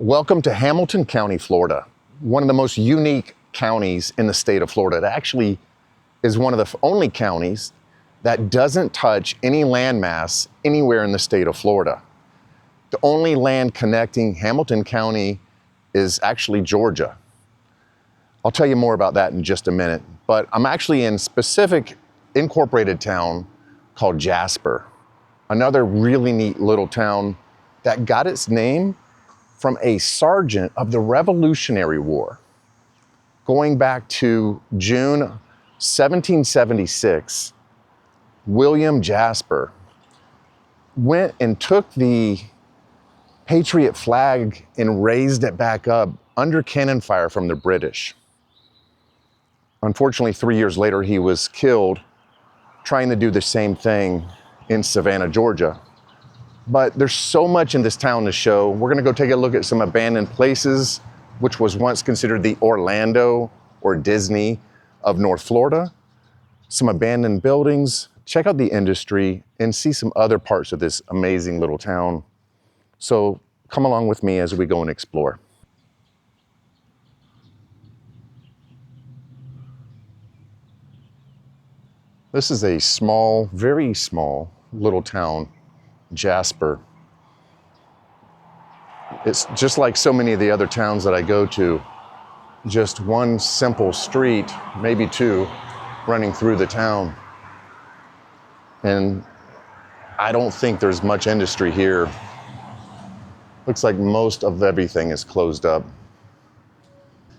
Welcome to Hamilton County, Florida, one of the most unique counties in the state of Florida. It actually is one of the only counties that doesn't touch any landmass anywhere in the state of Florida. The only land connecting Hamilton County is actually Georgia. I'll tell you more about that in just a minute, but I'm actually in a specific incorporated town called Jasper, another really neat little town that got its name from a sergeant of the Revolutionary War. Going back to June 1776, William Jasper went and took the Patriot flag and raised it back up under cannon fire from the British. Unfortunately, 3 years later, he was killed trying to do the same thing in Savannah, Georgia. But there's so much in this town to show. We're gonna go take a look at some abandoned places, which was once considered the Orlando or Disney of North Florida, some abandoned buildings, check out the industry, and see some other parts of this amazing little town. So come along with me as we go and explore. This is a small, very small little town, Jasper. It's just like so many of the other towns that I go to, just one simple street, maybe two, running through the town. And I don't think there's much industry here. Looks like most of everything is closed up.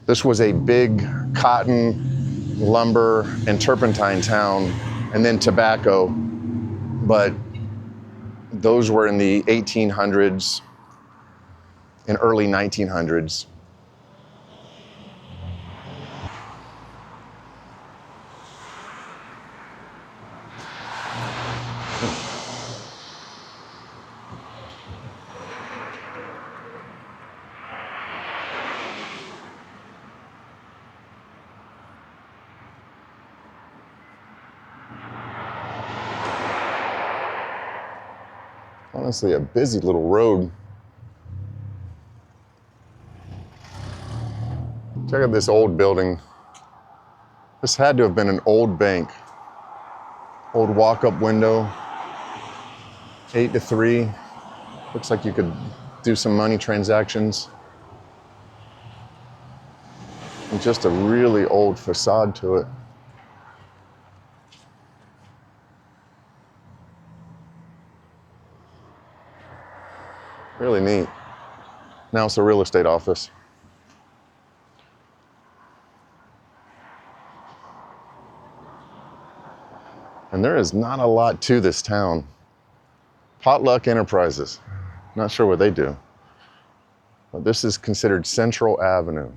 This was a big cotton, lumber, and turpentine town, and then tobacco, but those were in the 1800s and early 1900s. Honestly, a busy little road. Check out this old building. This had to have been an old bank. Old walk-up window, 8 to 3. Looks like you could do some money transactions. And just a really old facade to it. Really neat. Now it's a real estate office. And there is not a lot to this town. Potluck Enterprises. Not sure what they do. But this is considered Central Avenue.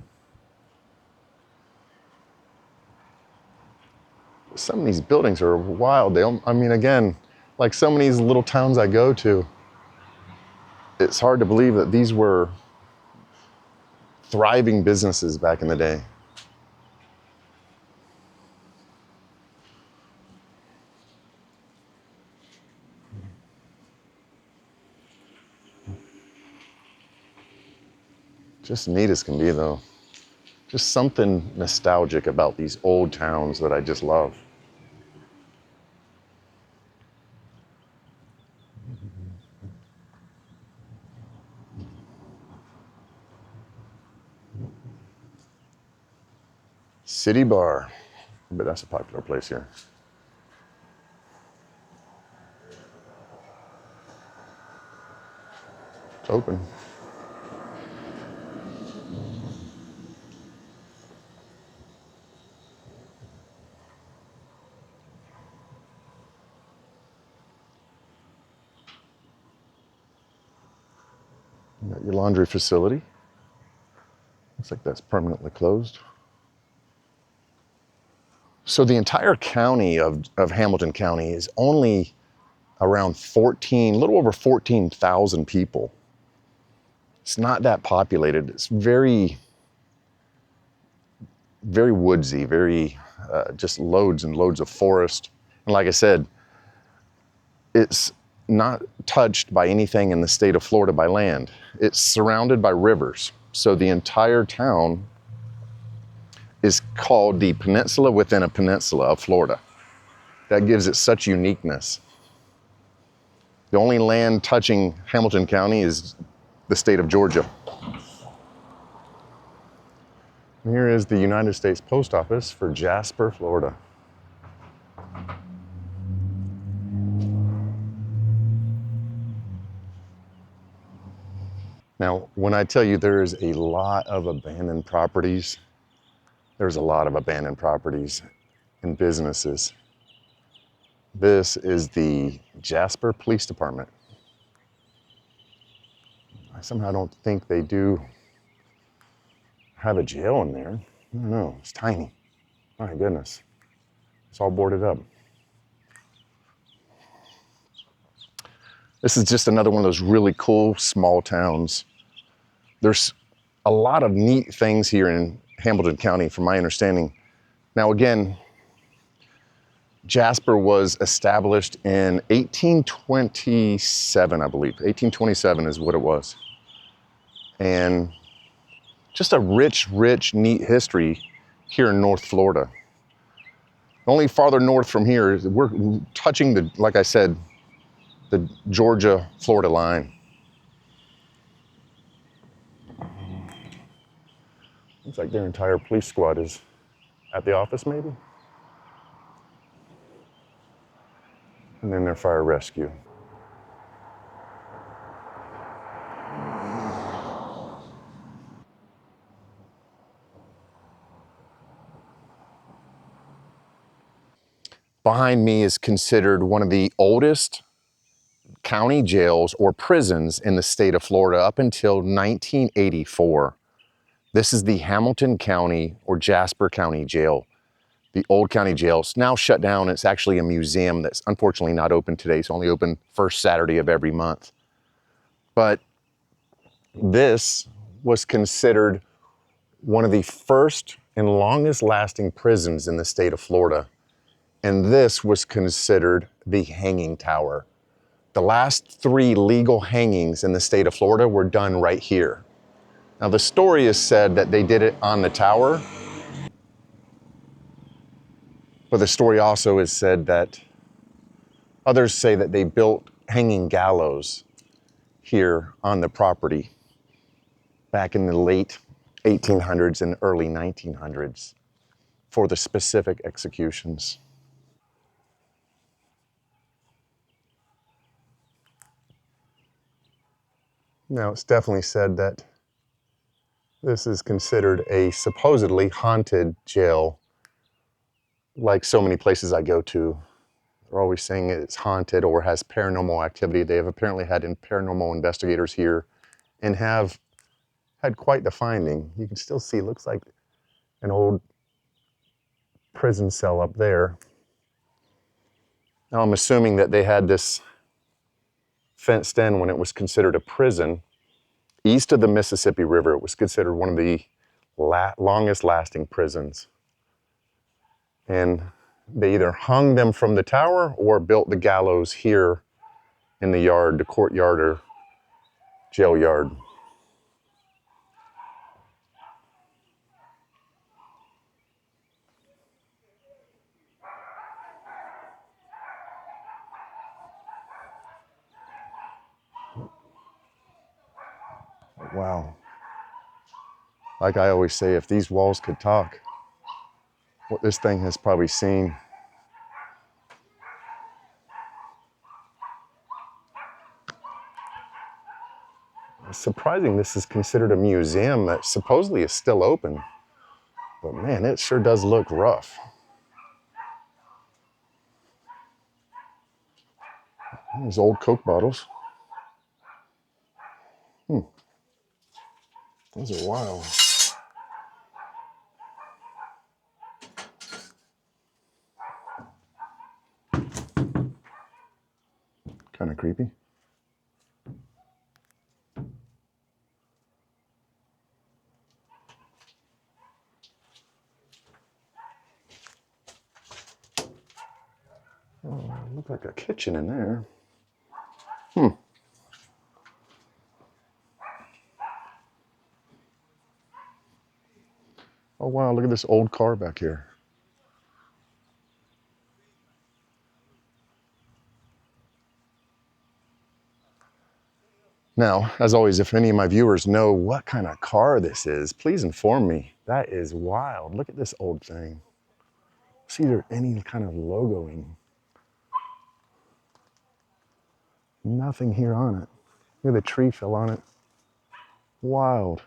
Some of these buildings are wild. I mean, again, like so many of these little towns I go to, it's hard to believe that these were thriving businesses back in the day. Just neat as can be, though. Just something nostalgic about these old towns that I just love. City Bar. But that's a popular place here. It's open. You got your laundry facility. Looks like that's permanently closed. So the entire county of Hamilton County is only around a little over 14,000 people. It's not that populated. It's very, very woodsy, very just loads and loads of forest. And like I said, it's not touched by anything in the state of Florida by land. It's surrounded by rivers. So the entire town is called the peninsula within a peninsula of Florida. That gives it such uniqueness. The only land touching Hamilton County is the state of Georgia. And here is the United States Post Office for Jasper, Florida. Now, when I tell you there is a lot of abandoned properties, there's a lot of abandoned properties and businesses. This is the Jasper Police Department. I somehow don't think they do have a jail in there. I don't know, it's tiny. My goodness, it's all boarded up. This is just another one of those really cool small towns. There's a lot of neat things here in Hamilton County, from my understanding. Now again, Jasper was established in 1827, I believe. 1827 is what it was. And just a rich, neat history here in North Florida. Only farther north from here, we're touching the, like I said, the Georgia-Florida line. Looks like their entire police squad is at the office, maybe? And then their fire rescue. Behind me is considered one of the oldest county jails or prisons in the state of Florida up until 1984. This is the Hamilton County or Jasper County Jail. The old county jail. It's now shut down. It's actually a museum that's unfortunately not open today. It's only open first Saturday of every month. But this was considered one of the first and longest lasting prisons in the state of Florida. And this was considered the hanging tower. The last 3 legal hangings in the state of Florida were done right here. Now the story is said that they did it on the tower, but the story also is said that others say that they built hanging gallows here on the property back in the late 1800s and early 1900s for the specific executions. Now, it's definitely said that this is considered a supposedly haunted jail. Like so many places I go to, they're always saying it's haunted or has paranormal activity. They have apparently had paranormal investigators here and have had quite the finding. You can still see, it looks like an old prison cell up there. Now, I'm assuming that they had this fenced in when it was considered a prison. East of the Mississippi River, it was considered one of the longest lasting prisons. And they either hung them from the tower or built the gallows here in the yard, the courtyard or jail yard. Wow. Like I always say, if these walls could talk, what this thing has probably seen. It's surprising this is considered a museum that supposedly is still open. But man, it sure does look rough. There's old Coke bottles. Those are wild. Kind of creepy. Oh, look like a kitchen in there. Oh wow, look at this old car back here. Now, as always, if any of my viewers know what kind of car this is, please inform me. That is wild. Look at this old thing. See there any kind of logoing. Nothing here on it. Look at the tree fell on it. Wild.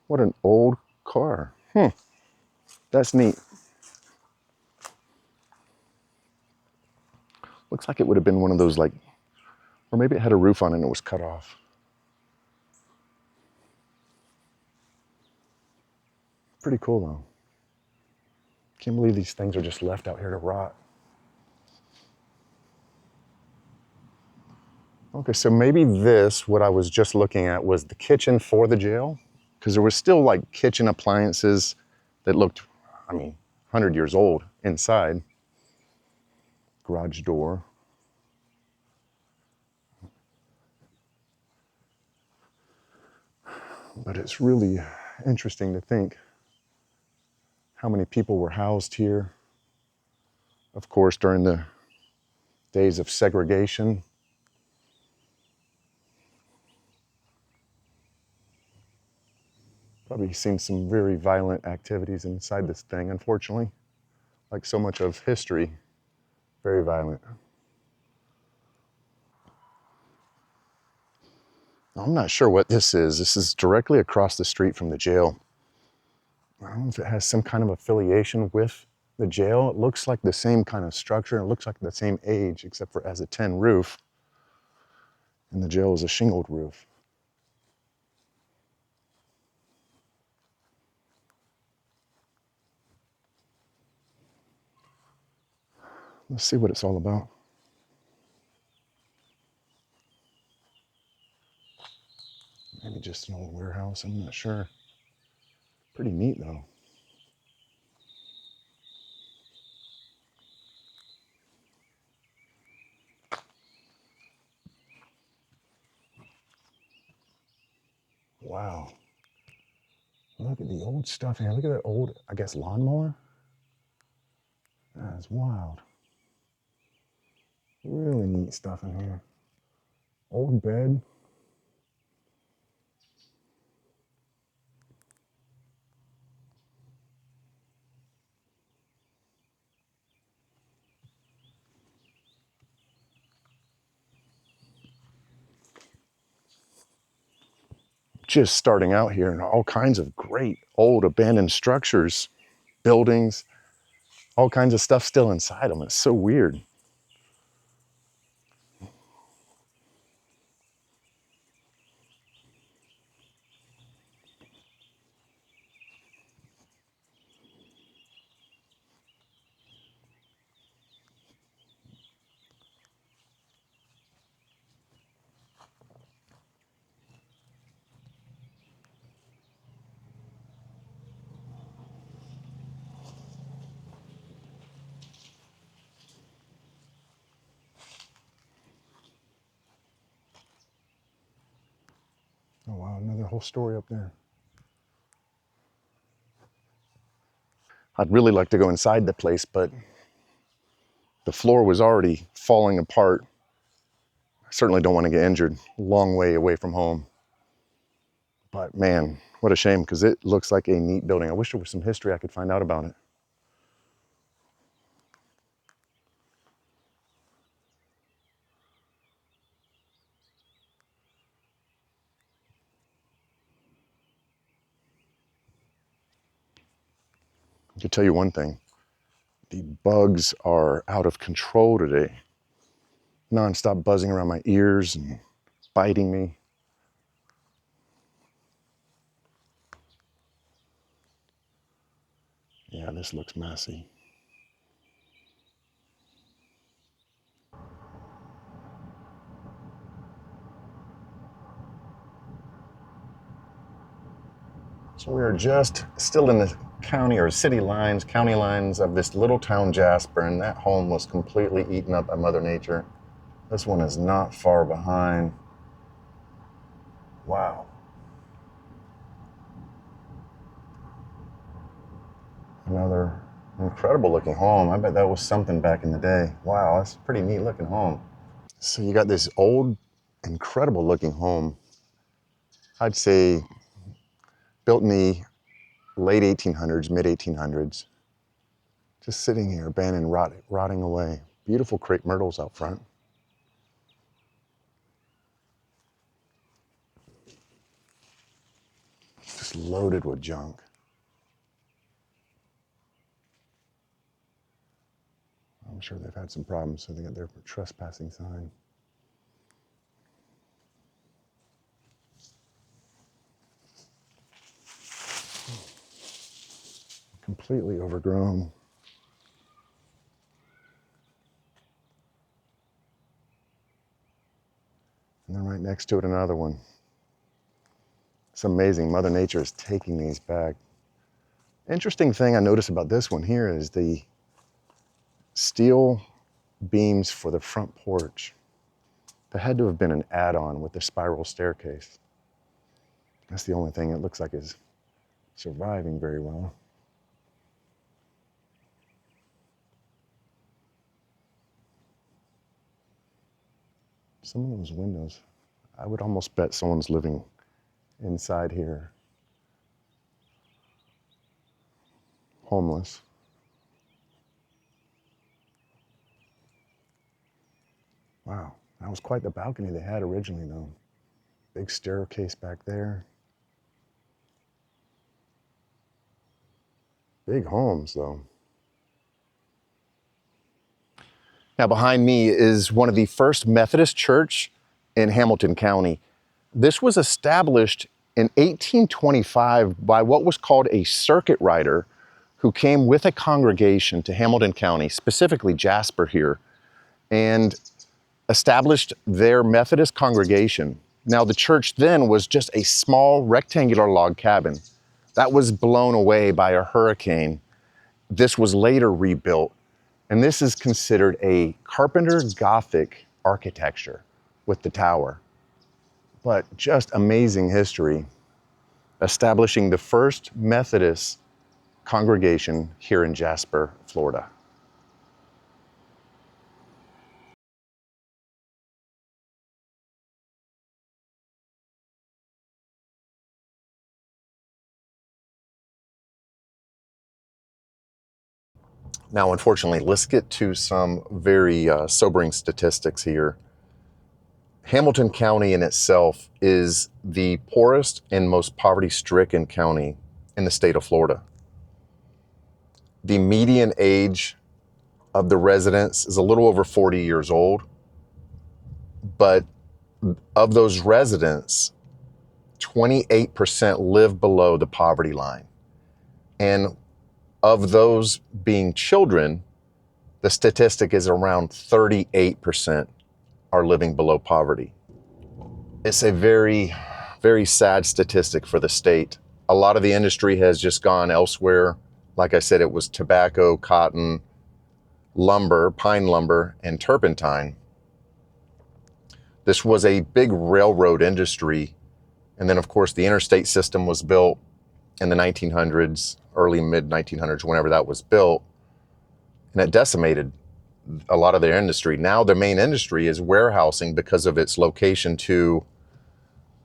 What an old car. That's neat. Looks like it would have been one of those, like, or maybe it had a roof on it and it was cut off. Pretty cool though. Can't believe these things are just left out here to rot. Okay, so maybe this, what I was just looking at, was the kitchen for the jail, because there was still like kitchen appliances that looked, I mean, 100 years old inside. Garage door. But it's really interesting to think how many people were housed here. Of course, during the days of segregation. Probably seen some very violent activities inside this thing, unfortunately. Like so much of history, very violent. I'm not sure what this is. This is directly across the street from the jail. I don't know if it has some kind of affiliation with the jail. It looks like the same kind of structure. It looks like the same age, except for it has a tin roof. And the jail is a shingled roof. Let's see what it's all about. Maybe just an old warehouse, I'm not sure. Pretty neat though. Wow. Look at the old stuff here. Look at that old, I guess, lawnmower. That's wild. Really neat stuff in here. Old bed. Just starting out here, and all kinds of great old abandoned structures, buildings, all kinds of stuff still inside them. It's so weird. Oh wow, another whole story up there. I'd really like to go inside the place, but the floor was already falling apart. I certainly don't want to get injured. Long way away from home. But man, what a shame, because it looks like a neat building. I wish there was some history I could find out about it. I can tell you one thing. The bugs are out of control today. Non-stop buzzing around my ears and biting me. Yeah, this looks messy. So we are just still in the county or city lines, county lines of this little town Jasper, and that home was completely eaten up by Mother Nature. This one is not far behind. Wow. Another incredible looking home. I bet that was something back in the day. Wow, that's a pretty neat looking home. So you got this old, incredible looking home. I'd say built in the late 1800s, mid 1800s. Just sitting here, abandoned, rotting away. Beautiful crepe myrtles out front. Just loaded with junk. I'm sure they've had some problems, so they got their trespassing sign. Completely overgrown. And then right next to it, another one. It's amazing. Mother Nature is taking these back. Interesting thing I noticed about this one here is the steel beams for the front porch. That had to have been an add-on with the spiral staircase. That's the only thing it looks like is surviving very well. Some of those windows, I would almost bet someone's living inside here. Homeless. Wow, that was quite the balcony they had originally though. Big staircase back there. Big homes though. Now behind me is one of the first Methodist church in Hamilton County. This was established in 1825 by what was called a circuit rider who came with a congregation to Hamilton County, specifically Jasper here, and established their Methodist congregation. Now the church then was just a small rectangular log cabin that was blown away by a hurricane. This was later rebuilt, and this is considered a Carpenter Gothic architecture with the tower. But just amazing history, establishing the first Methodist congregation here in Jasper, Florida. Now, unfortunately, let's get to some very sobering statistics here. Hamilton County in itself is the poorest and most poverty-stricken county in the state of Florida. The median age of the residents is a little over 40 years old, but of those residents, 28% live below the poverty line. And of those being children, the statistic is around 38% are living below poverty. It's a very, very sad statistic for the state. A lot of the industry has just gone elsewhere. Like I said, it was tobacco, cotton, lumber, pine lumber, and turpentine. This was a big railroad industry. And then, of course, the interstate system was built in the 1900s, early mid 1900s, whenever that was built, and it decimated a lot of their industry. Now their main industry is warehousing because of its location to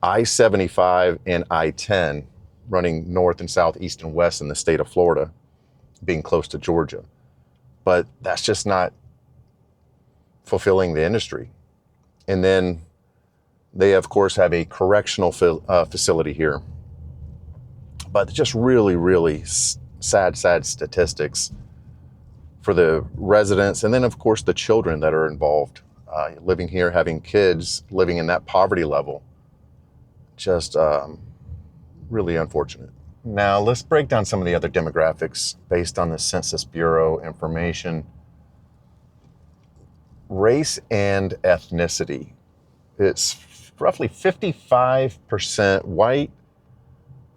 I-75 and I-10, running north and south, east and west in the state of Florida, being close to Georgia. But that's just not fulfilling the industry. And then they, of course, have a correctional facility here. But just really, really sad statistics for the residents. And then, of course, the children that are involved, living here, having kids, living in that poverty level. Just really unfortunate. Now, let's break down some of the other demographics based on the Census Bureau information. Race and ethnicity. It's roughly 55% white,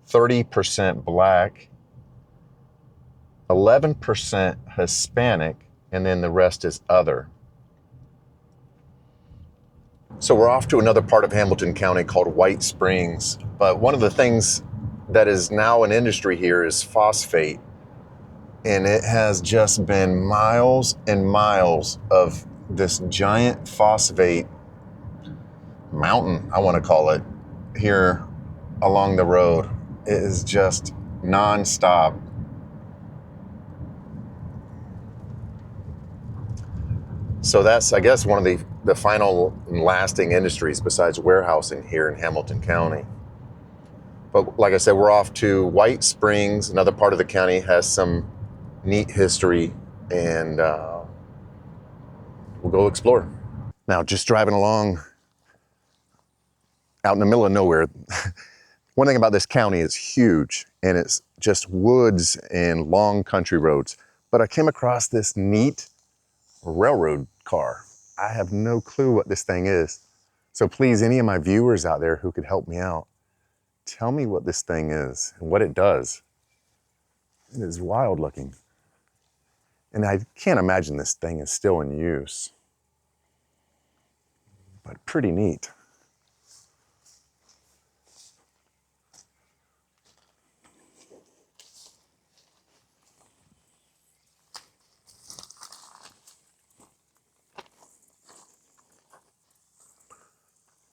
30% black, 11% Hispanic, and then the rest is other. So we're off to another part of Hamilton County called White Springs. But one of the things that is now an industry here is phosphate. And it has just been miles and miles of this giant phosphate mountain, I want to call it, here along the road. It is just nonstop. So that's, I guess, one of the final lasting industries besides warehousing here in Hamilton County. But like I said, we're off to White Springs, another part of the county, has some neat history, and we'll go explore. Now, just driving along out in the middle of nowhere. One thing about this county is huge, and it's just woods and long country roads. But I came across this neat railroad car. I have no clue what this thing is. So please, any of my viewers out there who could help me out, tell me what this thing is and what it does. It is wild looking. And I can't imagine this thing is still in use, but pretty neat.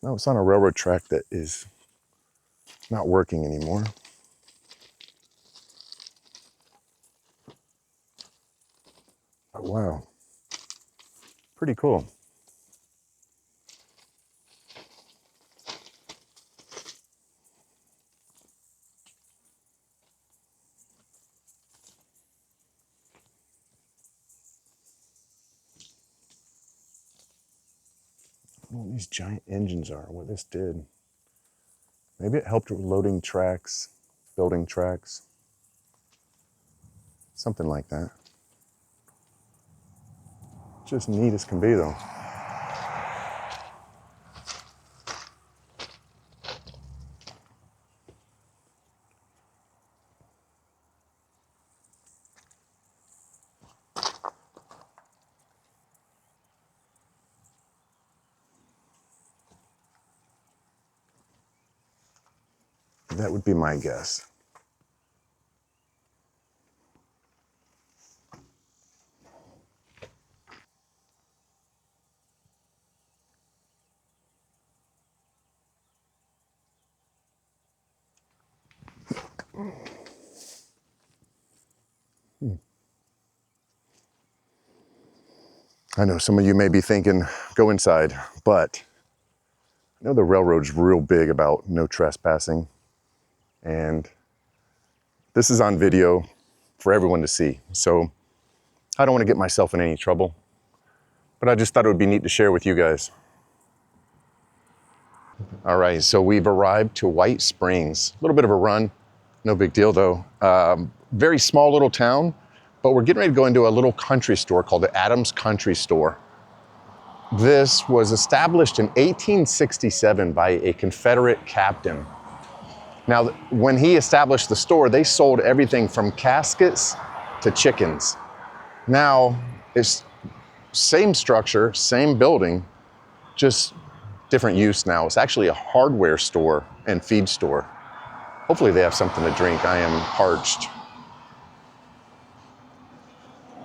No, it's on a railroad track that is not working anymore. Oh, wow. Pretty cool. I don't know what these giant engines are, what this did. Maybe it helped with loading tracks, building tracks, something like that. Just neat as can be, though. That would be my guess. I know some of you may be thinking, go inside, but I know the railroad's real big about no trespassing, and this is on video for everyone to see. So I don't want to get myself in any trouble, but I just thought it would be neat to share with you guys. All right, so we've arrived to White Springs. A little bit of a run, no big deal though. Very small little town, but we're getting ready to go into a little country store called the Adams Country Store. This was established in 1867 by a Confederate captain. Now, when he established the store, they sold everything from caskets to chickens. Now, it's same structure, same building, just different use now. It's actually a hardware store and feed store. Hopefully they have something to drink. I am parched.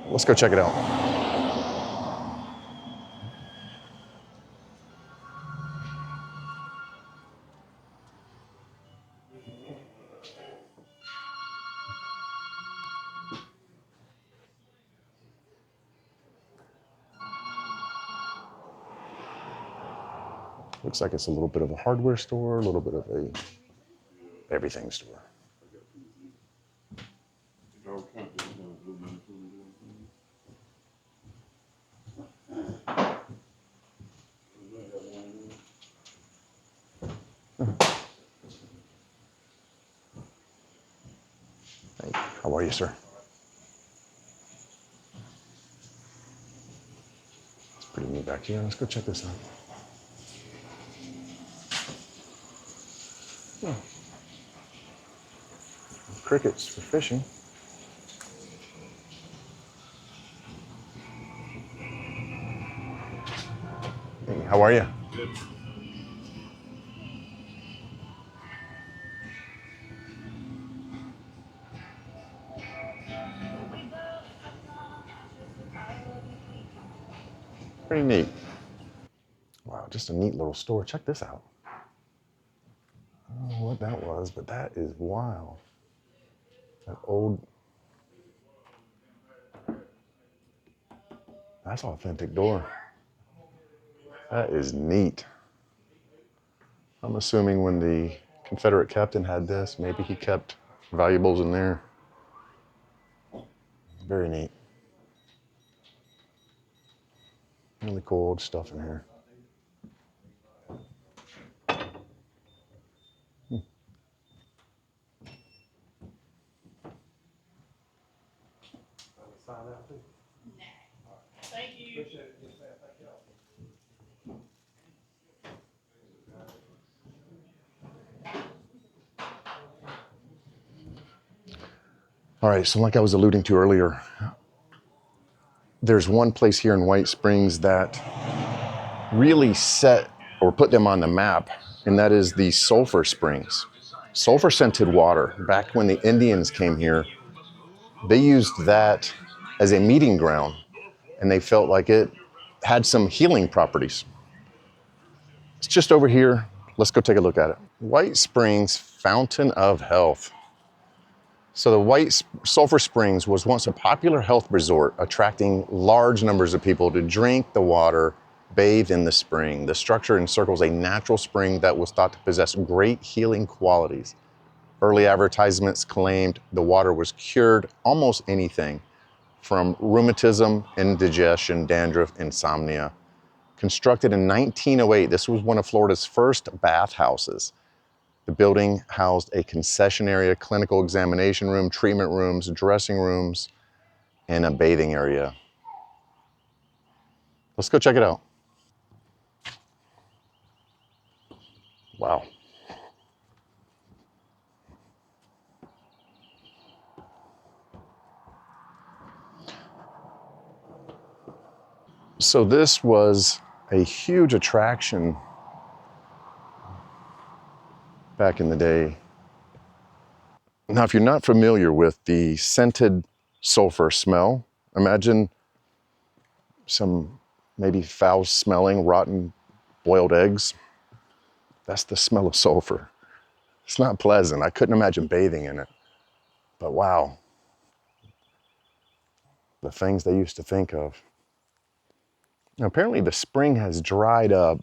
Let's go check it out. Looks like it's a little bit of a hardware store, a little bit of a everything store. Hey, how are you, sir? It's pretty neat back here. Let's go check this out. Oh. Crickets for fishing. Hey, how are you? Good. Pretty neat. Wow, just a neat little store. Check this out. I don't know what that was, but that is wild. That old, that's authentic door. That is neat. I'm assuming when the Confederate captain had this, maybe he kept valuables in there. Very neat. Really cool old stuff in here. Thank you. All right, so like I was alluding to earlier, there's one place here in White Springs that really set or put them on the map, and that is the Sulfur Springs. Sulfur scented water. Back when the Indians came here, they used that as a meeting ground, and they felt like it had some healing properties. It's just over here. Let's go take a look at it. White Springs Fountain of Health. So the Sulfur Springs was once a popular health resort, attracting large numbers of people to drink the water, bathe in the spring. The structure encircles a natural spring that was thought to possess great healing qualities. Early advertisements claimed the water was cured almost anything from rheumatism, indigestion, dandruff, insomnia. Constructed in 1908, this was one of Florida's first bathhouses. The building housed a concession area, clinical examination room, treatment rooms, dressing rooms, and a bathing area. Let's go check it out. Wow. So this was a huge attraction back in the day. Now, if you're not familiar with the scented sulfur smell, imagine some maybe foul smelling, rotten boiled eggs. That's the smell of sulfur. It's not pleasant. I couldn't imagine bathing in it. But wow, the things they used to think of. Now, apparently the spring has dried up,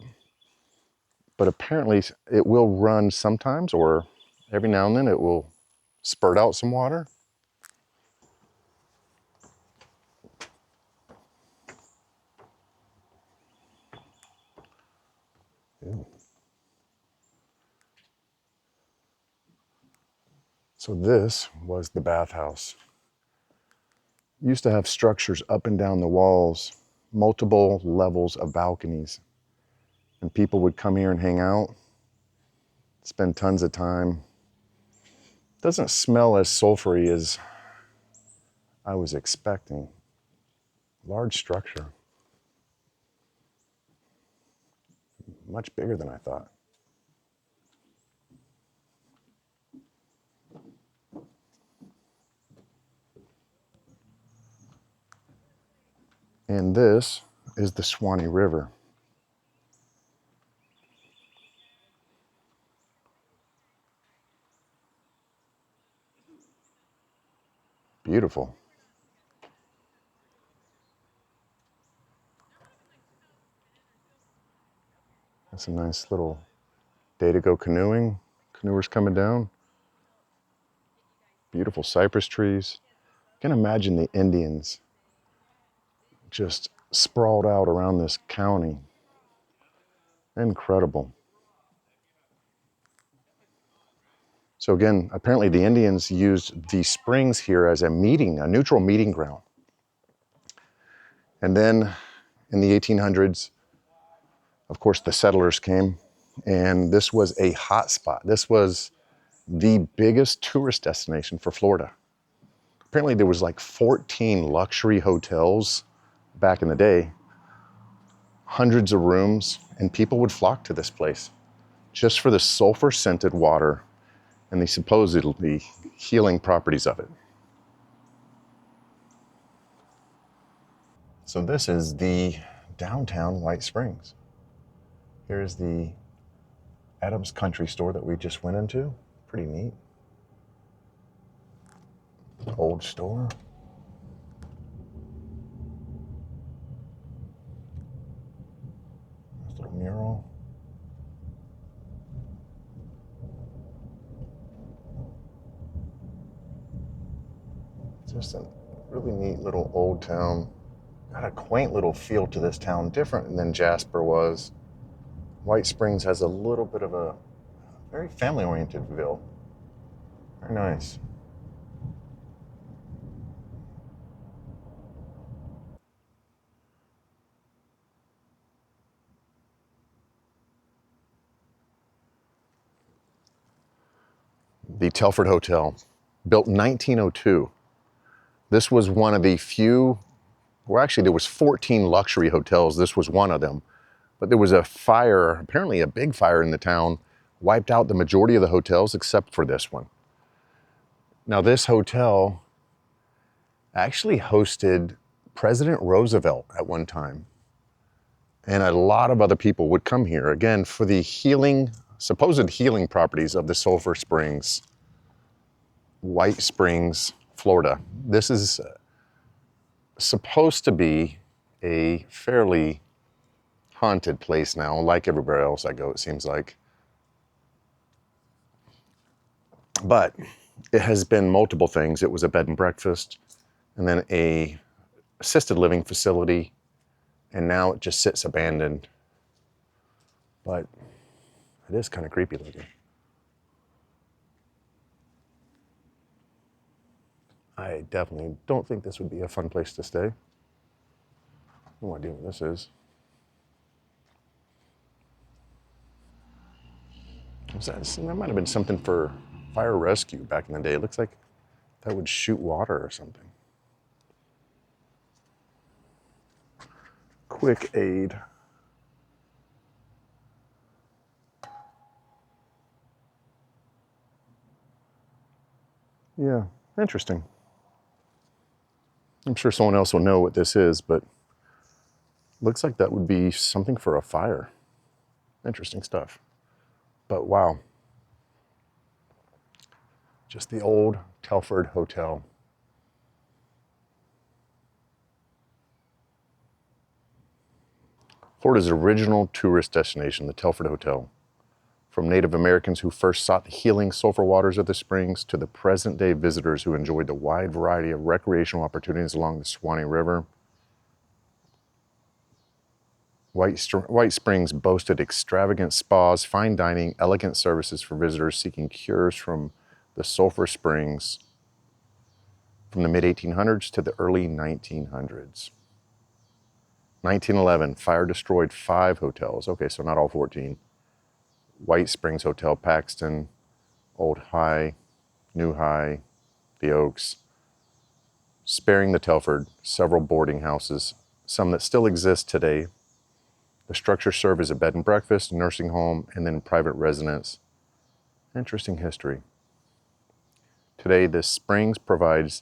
but apparently it will run sometimes, or every now and then it will spurt out some water. Ew. So this was the bathhouse. Used to have structures up and down the walls, multiple levels of balconies. And people would come here and hang out, spend tons of time. Doesn't smell as sulfury as I was expecting. Large structure. Much bigger than I thought. And this is the Swanee River. Beautiful. That's a nice little day to go canoeing. Canoers coming down. Beautiful cypress trees. I can imagine the Indians just sprawled out around this county. Incredible. So again, apparently the Indians used these springs here as a neutral meeting ground. And then in the 1800s, of course, the settlers came, and this was a hot spot. This was the biggest tourist destination for Florida. Apparently there was like 14 luxury hotels back in the day, hundreds of rooms, and people would flock to this place just for the sulfur scented water and the supposedly healing properties of it. So this is the downtown White Springs. Here's the Adams Country Store that we just went into. Pretty neat. Old store. Nice little mural. Just a really neat little old town. Got a quaint little feel to this town, different than Jasper was. White Springs has a little bit of a very family-oriented feel. Very nice. The Telford Hotel, built in 1902. This was one of the few, well, actually there was 14 luxury hotels. This was one of them. But there was a fire, apparently a big fire in the town, wiped out the majority of the hotels except for this one. Now this hotel actually hosted President Roosevelt at one time. And a lot of other people would come here, again, for the supposed healing properties of the Sulfur Springs, White Springs, Florida. This is supposed to be a fairly haunted place now, like everywhere else I go, it seems like. But it has been multiple things. It was a bed and breakfast, and then a assisted living facility, and now it just sits abandoned. But it is kind of creepy looking. I definitely don't think this would be a fun place to stay. No idea what this is. That might have been something for fire rescue back in the day. It looks like that would shoot water or something. Quick aid. Yeah, interesting. I'm sure someone else will know what this is, but looks like that would be something for a fire. Interesting stuff. But wow. Just the old Telford Hotel. Florida's original tourist destination, the Telford Hotel. From Native Americans who first sought the healing sulfur waters of the springs to the present-day visitors who enjoyed the wide variety of recreational opportunities along the Suwannee River. White Springs boasted extravagant spas, fine dining, elegant services for visitors seeking cures from the sulfur springs from the mid-1800s to the early 1900s. 1911, fire destroyed 5 hotels. Okay, so not all 14. White Springs Hotel, Paxton, Old High, New High, the Oaks, sparing the Telford, several boarding houses, some that still exist today. The structures serve as a bed and breakfast, nursing home, and then private residence. Interesting history. Today, this Springs provides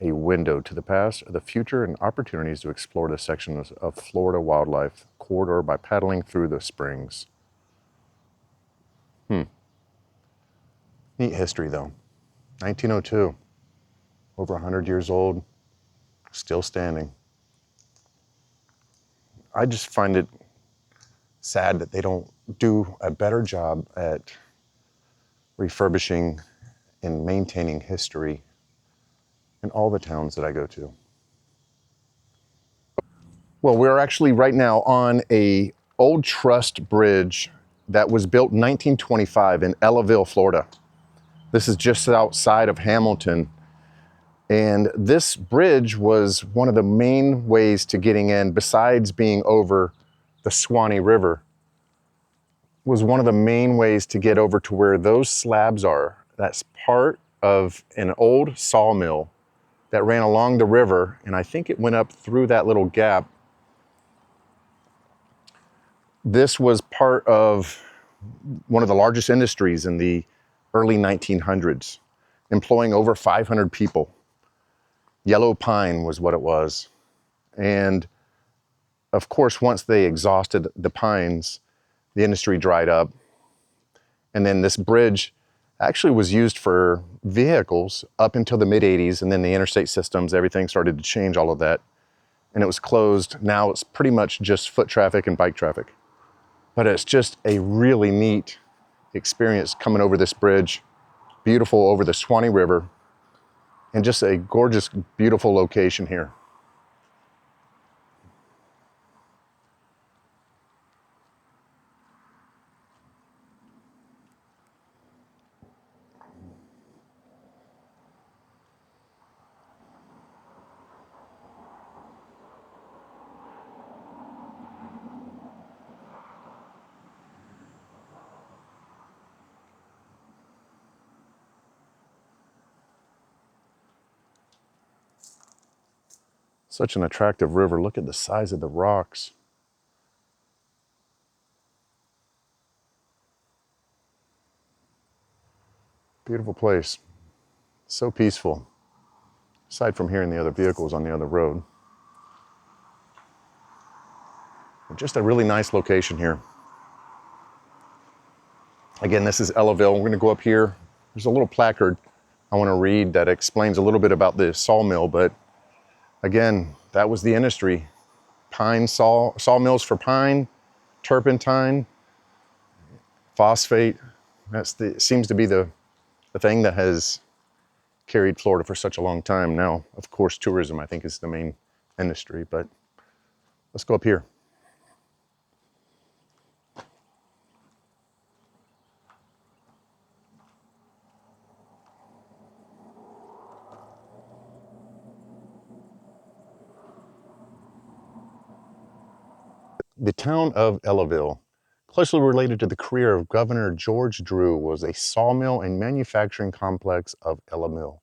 a window to the past, the future, and opportunities to explore the sections of Florida wildlife corridor by paddling through the springs. Neat history, though. 1902, over 100 years old, still standing. I just find it sad that they don't do a better job at refurbishing and maintaining history in all the towns that I go to. Well, we're actually right now on a old trust bridge that was built in 1925 in Ellaville, Florida. This is just outside of Hamilton. And this bridge was one of the main ways to getting in, besides being over the Suwannee River, was one of the main ways to get over to where those slabs are. That's part of an old sawmill that ran along the river, and I think it went up through that little gap. This was part of one of the largest industries in the early 1900s, employing over 500 people. Yellow pine was what it was. And of course, once they exhausted the pines, the industry dried up. And then this bridge actually was used for vehicles up until the mid-'80s, and then the interstate systems, everything started to change all of that. And it was closed. Now it's pretty much just foot traffic and bike traffic. But it's just a really neat experience coming over this bridge, beautiful over the Suwannee River, and just a gorgeous, beautiful location here. Such an attractive river. Look at the size of the rocks. Beautiful place. So peaceful. Aside from hearing the other vehicles on the other road. Just a really nice location here. Again, this is Ellaville. We're going to go up here. There's a little placard I want to read that explains a little bit about the sawmill, but again, that was the industry. Pine sawmills for pine, turpentine, phosphate. Seems to be the thing that has carried Florida for such a long time. Now, of course, tourism, I think, is the main industry, but let's go up here. The town of Ellaville, closely related to the career of Governor George Drew, was a sawmill and manufacturing complex of Ellaville.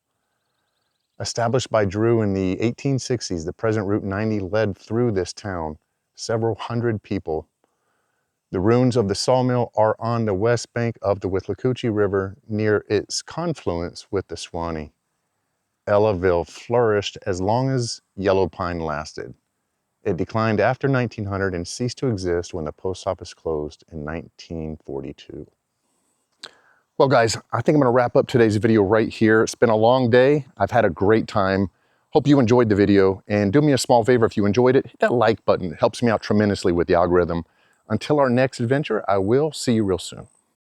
Established by Drew in the 1860s, the present Route 90 led through this town, several hundred people. The ruins of the sawmill are on the west bank of the Withlacoochee River near its confluence with the Suwannee. Ellaville flourished as long as yellow pine lasted. It declined after 1900 and ceased to exist when the post office closed in 1942. Well, guys, I think I'm going to wrap up today's video right here. It's been a long day. I've had a great time. Hope you enjoyed the video, and do me a small favor if you enjoyed it, hit that like button. It helps me out tremendously with the algorithm. Until our next adventure, I will see you real soon.